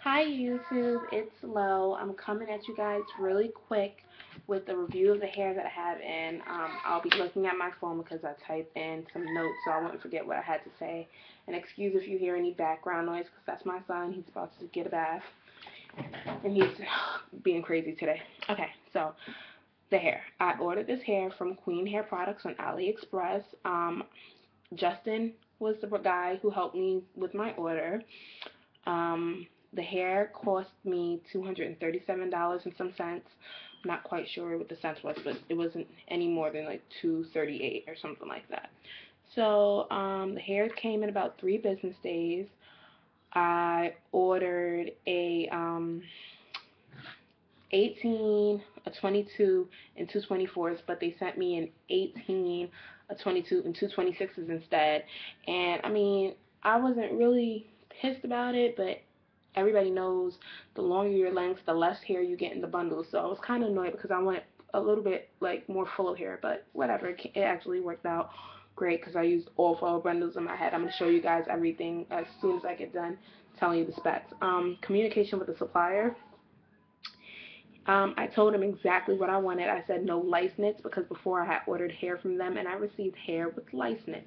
Hi YouTube, it's Lo. I'm coming at you guys really quick with the review of the hair that I have in. I'll be looking at my phone because I typed in some notes so I wouldn't forget what I had to say. And excuse if you hear any background noise because that's my son. He's about to get a bath and he's being crazy today. Okay, so the hair. I ordered this hair from Queen Hair Products on Aliexpress. Justin was the guy who helped me with my order. The hair cost me $237 and some cents. I'm not quite sure what the cents was, but it wasn't any more than like 238 or something like that. So the hair came in about 3 business days. I ordered a 18, a 22, and two 24s, but they sent me an 18, a 22, and two 26s instead. And I mean, I wasn't really pissed about it, but everybody knows the longer your length, the less hair you get in the bundle. So I was kind of annoyed because I wanted a little bit like more full of hair, but whatever. It actually worked out great because I used all 4 bundles in my head. I'm going to show you guys everything as soon as I get done telling you the specs. Communication with the supplier. I told him exactly what I wanted. I said no lice nits because before I had ordered hair from them and I received hair with lice nits.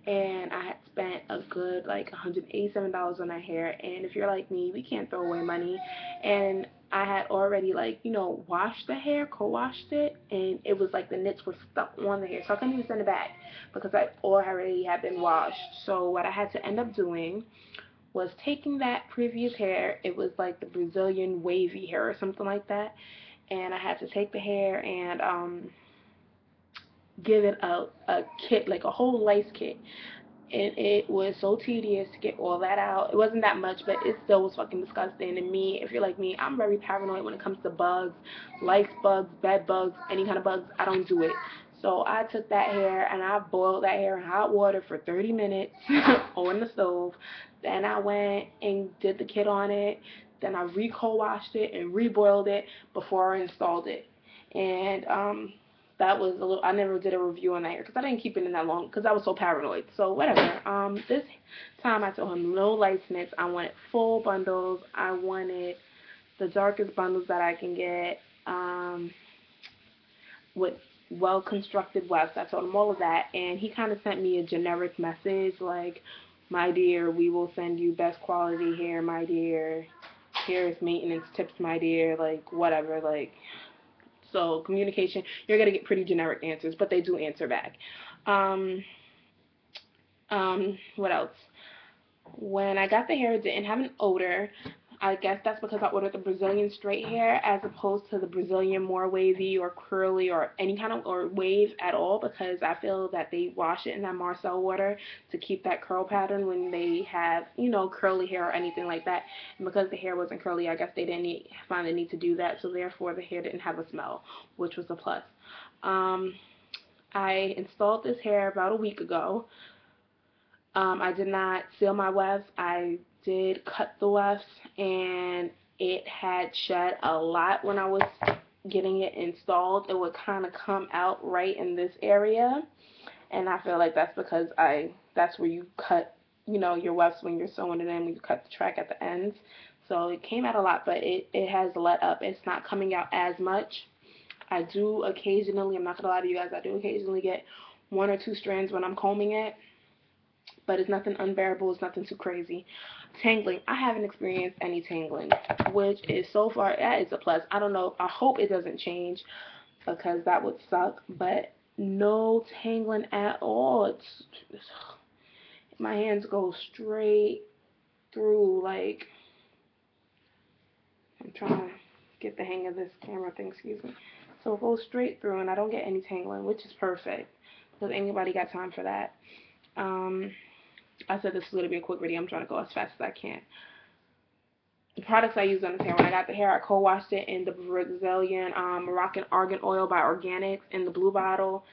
And I had spent a good like $187 on that hair. And if you're like me, we can't throw away money. And I had already washed the hair, co-washed it, and it was like the nits were stuck on the hair. So I couldn't even send it back because I already had been washed. So what I had to end up doing was taking that previous hair. It was like the Brazilian wavy hair or something like that. And I had to take the hair and give it a kit, like a whole lice kit. And it was so tedious to get all that out. It wasn't that much, but it still was fucking disgusting. And me, if you're like me, I'm very paranoid when it comes to bugs, lice bugs, bed bugs, any kind of bugs. I don't do it. So I took that hair and I boiled that hair in hot water for 30 minutes on the stove. Then I went and did the kit on it. Then I washed it and reboiled it before I installed it. And that was a little. I never did a review on that hair because I didn't keep it in that long because I was so paranoid. So whatever. This time I told him no light nits. I wanted full bundles. I wanted the darkest bundles that I can get. With well constructed wefts. I told him all of that, and he kind of sent me a generic message like, "My dear, we will send you best quality hair, my dear. Here is maintenance tips, my dear." Like whatever, like so communication, you're gonna get pretty generic answers, but they do answer back. Um, what else? When I got the hair, it didn't have an odor. I guess that's because I ordered the Brazilian straight hair as opposed to the Brazilian more wavy or curly or any kind of or wave at all because I feel that they wash it in that Marcel water to keep that curl pattern when they have, curly hair or anything like that. And because the hair wasn't curly, I guess they didn't find the need to do that, so therefore the hair didn't have a smell, which was a plus. Um, I installed this hair about a week ago. I did not seal my wefts. I did cut the wefts, and it had shed a lot when I was getting it installed. It would kind of come out right in this area, and I feel like that's because that's where you cut, your wefts when you're sewing it in, when you cut the track at the ends. So it came out a lot, but it has let up. It's not coming out as much. I do occasionally, I'm not going to lie to you guys, I do occasionally get 1 or 2 strands when I'm combing it, but it's nothing unbearable. It's nothing too crazy. Tangling. I haven't experienced any tangling, which is so far, that is a plus. I don't know. I hope it doesn't change because that would suck, but no tangling at all. My hands go straight through, like, I'm trying to get the hang of this camera thing, excuse me. So it goes straight through and I don't get any tangling, which is perfect because anybody got time for that. Um, I said this was going to be a quick video. I'm trying to go as fast as I can. The products I used on this hair, when I got the hair, I co-washed it in the Brazilian Moroccan Argan Oil by Organics in the blue bottle.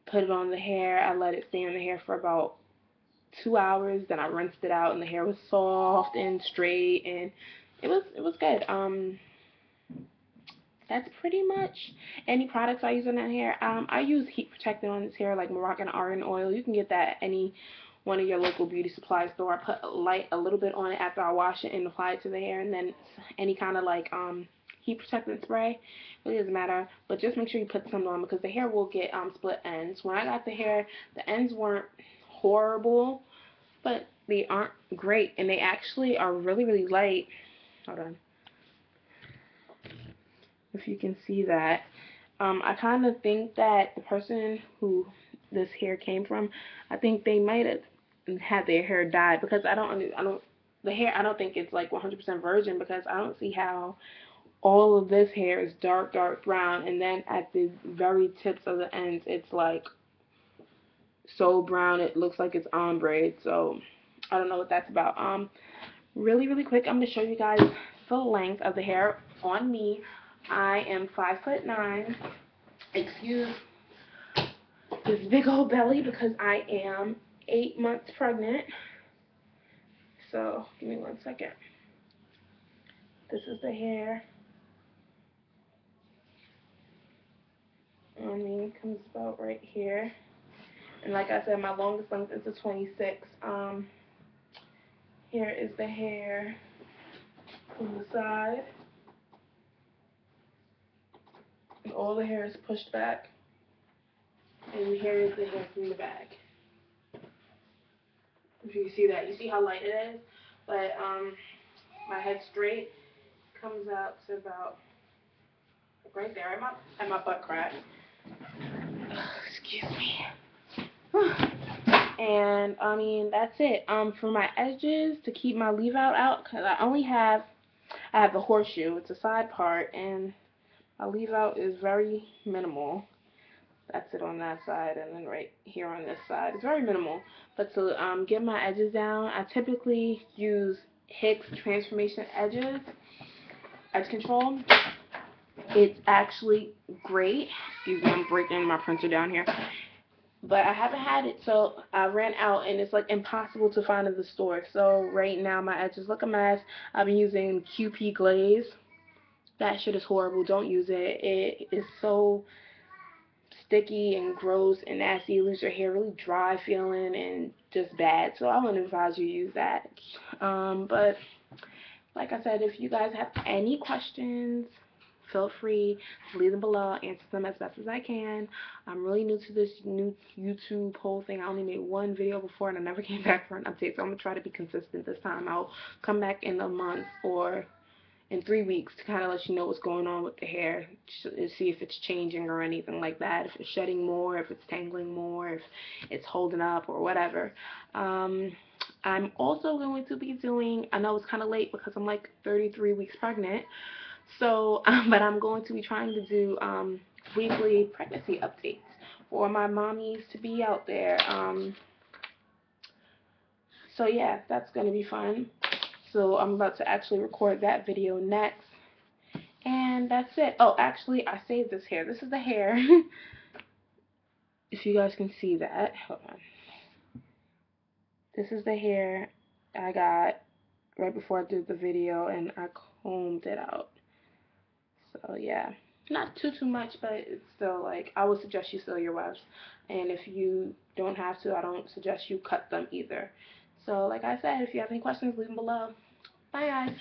Put it on the hair. I let it stay on the hair for about 2 hours. Then I rinsed it out, and the hair was soft and straight, and it was good. That's pretty much any products I use on that hair. I use heat protectant on this hair, like Moroccan Argan Oil. You can get that any one of your local beauty supply store. I put a little bit on it after I wash it and apply it to the hair, and then any kind of like heat protectant spray. Really doesn't matter, but just make sure you put some on because the hair will get split ends. When I got the hair, the ends weren't horrible, but they aren't great, and they actually are really, really light. Hold on, if you can see that. I kind of think that the person who this hair came from, I think they might have had their hair dyed because the hair, I don't think it's like 100% virgin because I don't see how all of this hair is dark, dark brown, and then at the very tips of the ends, it's like so brown it looks like it's ombre. So I don't know what that's about. Really, really quick, I'm gonna show you guys the length of the hair on me. I am 5'9". Excuse this big old belly because I am 8 months pregnant. So give me 1 second. This is the hair on me. It comes about right here. And like I said, my longest length is a 26. Here is the hair from the side. And all the hair is pushed back. And here is the hair from the back. If you see that, you see how light it is? But my head straight comes out to about right there at my butt crack. Excuse me. And I mean that's it. For my edges to keep my leave out, cause I have the horseshoe. It's a side part, and my leave out is very minimal. That's it on that side, and then right here on this side, it's very minimal. But to get my edges down, I typically use Hicks Transformation Edge Control. It's actually great. Excuse me, I'm breaking my printer down here. But I haven't had it, so I ran out, and it's like impossible to find in the store. So right now my edges look a mess. I've been using QP Glaze. That shit is horrible. Don't use it. It is so sticky and gross and nasty. It leaves your hair really dry feeling and just bad. So I wouldn't advise you use that. But like I said, if you guys have any questions, feel free to leave them below. I'll answer them as best as I can. I'm really new to this new YouTube whole thing. I only made one video before and I never came back for an update. So I'm going to try to be consistent this time. I'll come back in a month or in 3 weeks to kind of let you know what's going on with the hair, see if it's changing or anything like that, if it's shedding more, if it's tangling more, if it's holding up or whatever. I'm also going to be doing, I know it's kind of late because I'm like 33 weeks pregnant, so but I'm going to be trying to do weekly pregnancy updates for my mommies to be out there. So yeah, that's going to be fun. So I'm about to actually record that video next. And that's it. Oh, actually, I saved this hair. This is the hair. If you guys can see that. Hold on. This is the hair I got right before I did the video, and I combed it out. So, yeah. Not too much, but it's still, like, I would suggest you seal your webs. And if you don't have to, I don't suggest you cut them either. So, like I said, if you have any questions, leave them below. Bye, guys.